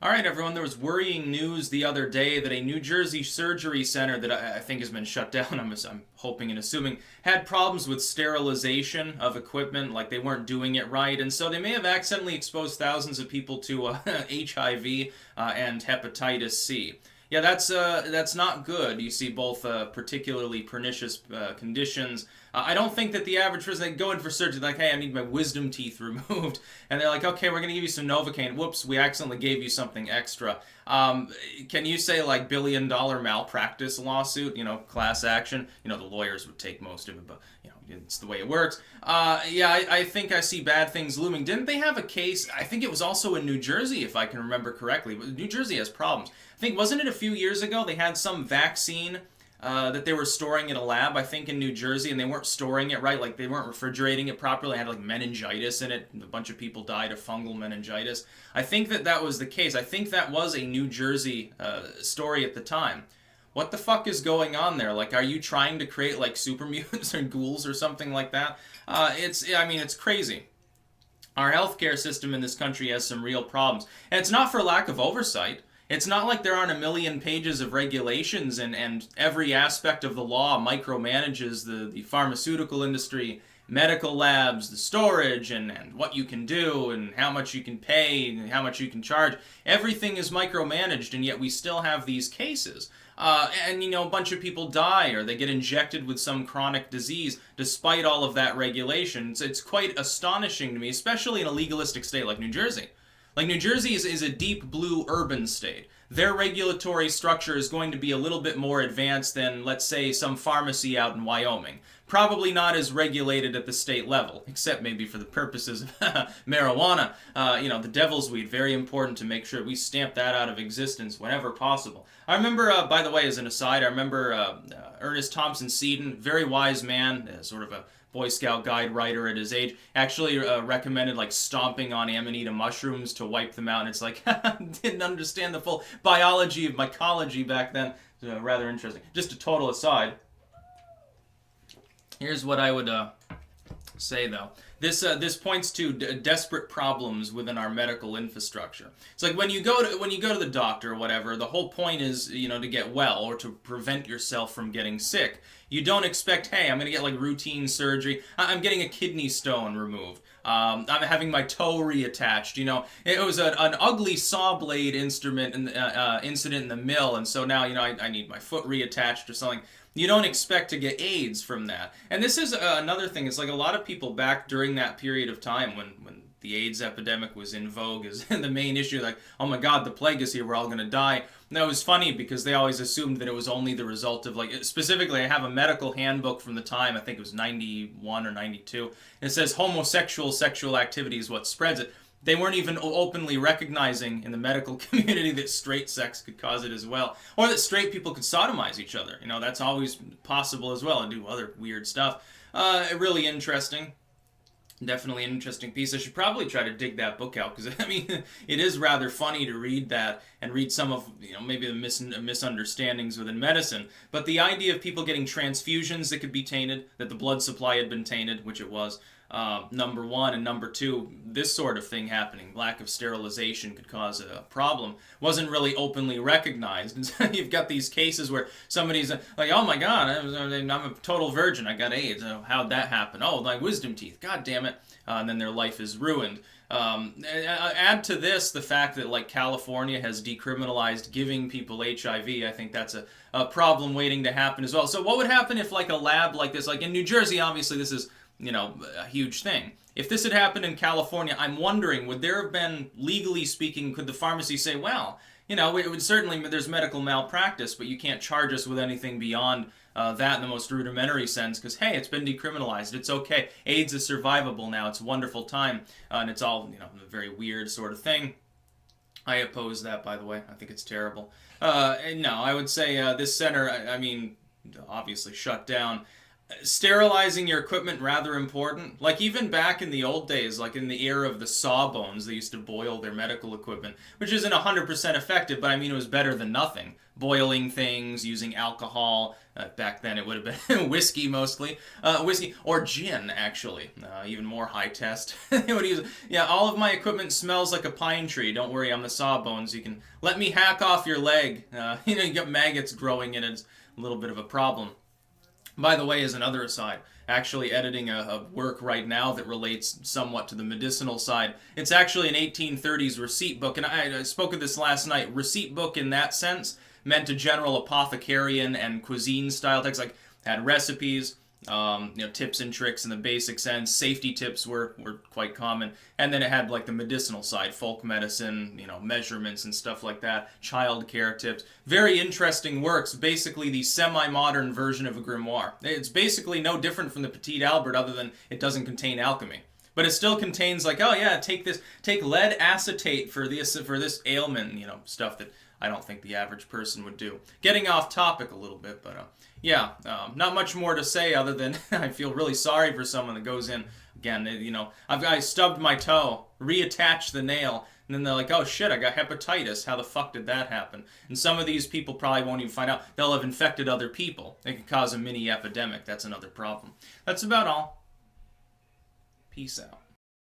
All right, everyone. There was worrying news the other day that a New Jersey surgery center that I think has been shut down, I'm hoping and assuming, had problems with sterilization of equipment, like they weren't doing it right. And so they may have accidentally exposed thousands of people to HIV and hepatitis C. Yeah, that's not good. You see both particularly pernicious conditions. I don't think that the average person, they go in for surgery like, hey, I need my wisdom teeth removed, and they're like, okay, we're gonna give you some Novocaine. Whoops, we accidentally gave you something extra. Can you say like $1 billion malpractice lawsuit? You know, class action. You know, the lawyers would take most of it, but you know, it's the way it works. Yeah, I think I see bad things looming. Didn't they have a case? I think it was also in New Jersey, if I can remember correctly. But New Jersey has problems. I think, wasn't it a few years ago they had some vaccine that they were storing in a lab, I think in New Jersey, and they weren't storing it right, like they weren't refrigerating it properly. It had like meningitis in it. A bunch of people died of fungal meningitis. I think that was the case. I think that was a New Jersey story at the time. What the fuck is going on there? Like, are you trying to create like super mutants or ghouls or something like that? It's crazy. Our healthcare system in this country has some real problems. And it's not for lack of oversight. It's not like there aren't a million pages of regulations and every aspect of the law micromanages the pharmaceutical industry, medical labs, the storage, and what you can do, and how much you can pay, and how much you can charge. Everything is micromanaged, and yet we still have these cases. And, you know, a bunch of people die or they get injected with some chronic disease despite all of that regulation. It's quite astonishing to me, especially in a legalistic state like New Jersey. Like, New Jersey is a deep blue urban state. Their regulatory structure is going to be a little bit more advanced than, let's say, some pharmacy out in Wyoming. Probably not as regulated at the state level, except maybe for the purposes of marijuana. The devil's weed, very important to make sure we stamp that out of existence whenever possible. I remember, by the way, as an aside, I remember Ernest Thompson Seton, very wise man, sort of a Boy Scout guide writer at his age, actually recommended like stomping on amanita mushrooms to wipe them out. And it's like, didn't understand the full biology of mycology back then. Rather interesting. Just a total aside. Here's what I would say though. This points to desperate problems within our medical infrastructure. It's like when you go to the doctor or whatever, the whole point is, you know, to get well or to prevent yourself from getting sick. You don't expect, hey, I'm going to get like routine surgery. I'm getting a kidney stone removed. I'm having my toe reattached. You know, it was an ugly saw blade incident in the mill, and so now, you know, I need my foot reattached or something. You don't expect to get AIDS from that. And this is another thing. It's like a lot of people back during that period of time when the AIDS epidemic was in vogue as the main issue, like, oh my god, the plague is here, we're all going to die. And that was funny because they always assumed that it was only the result of, like, specifically, I have a medical handbook from the time, I think it was 91 or 92, and it says homosexual sexual activity is what spreads it. They weren't even openly recognizing in the medical community that straight sex could cause it as well. Or that straight people could sodomize each other. You know, that's always possible as well, and do other weird stuff. Really interesting. Definitely an interesting piece. I should probably try to dig that book out, because, I mean, it is rather funny to read that and read some of, you know, maybe the misunderstandings within medicine. But the idea of people getting transfusions that could be tainted, that the blood supply had been tainted, which it was, number one, and number two, this sort of thing happening, lack of sterilization could cause a problem, wasn't really openly recognized. And so you've got these cases where somebody's like, oh my god, I'm a total virgin, I got AIDS. How'd that happen? Oh, my wisdom teeth, god damn it. And then their life is ruined. Add to this the fact that, like, California has decriminalized giving people HIV. I think that's a problem waiting to happen as well. So what would happen if, like, a lab like this, like in New Jersey, obviously this is, you know, a huge thing. If this had happened in California, I'm wondering, would there have been, legally speaking, could the pharmacy say, well, you know, it would certainly, there's medical malpractice, but you can't charge us with anything beyond that in the most rudimentary sense, because, hey, it's been decriminalized, it's okay. AIDS is survivable now, it's a wonderful time, and it's all, you know, a very weird sort of thing. I oppose that, by the way. I think it's terrible. No, I would say this center, I mean, obviously shut down. Sterilizing your equipment, rather important. Like even back in the old days, like in the era of the sawbones, they used to boil their medical equipment, which isn't 100% effective, but I mean it was better than nothing. Boiling things, using alcohol. Back then it would have been whiskey mostly. Whiskey or gin, actually. Even more high test. They would use, yeah, all of my equipment smells like a pine tree. Don't worry, I'm the sawbones. You can let me hack off your leg. You got maggots growing in it. It's a little bit of a problem. By the way, as another aside, actually editing a work right now that relates somewhat to the medicinal side. It's actually an 1830s receipt book, and I spoke of this last night. Receipt book in that sense meant a general apothecarian and cuisine style text, like had recipes, tips and tricks in the basic sense. Safety tips were quite common. And then it had like the medicinal side, folk medicine, measurements and stuff like that, child care tips. Very interesting works, basically the semi-modern version of a grimoire. It's basically no different from the Petit Albert other than it doesn't contain alchemy. But it still contains like, oh yeah, take lead acetate for this ailment, stuff that I don't think the average person would do. Getting off topic a little bit, but not much more to say other than I feel really sorry for someone that goes in. Again, I stubbed my toe, reattached the nail, and then they're like, oh shit, I got hepatitis. How the fuck did that happen? And some of these people probably won't even find out. They'll have infected other people. It could cause a mini epidemic. That's another problem. That's about all. Peace out.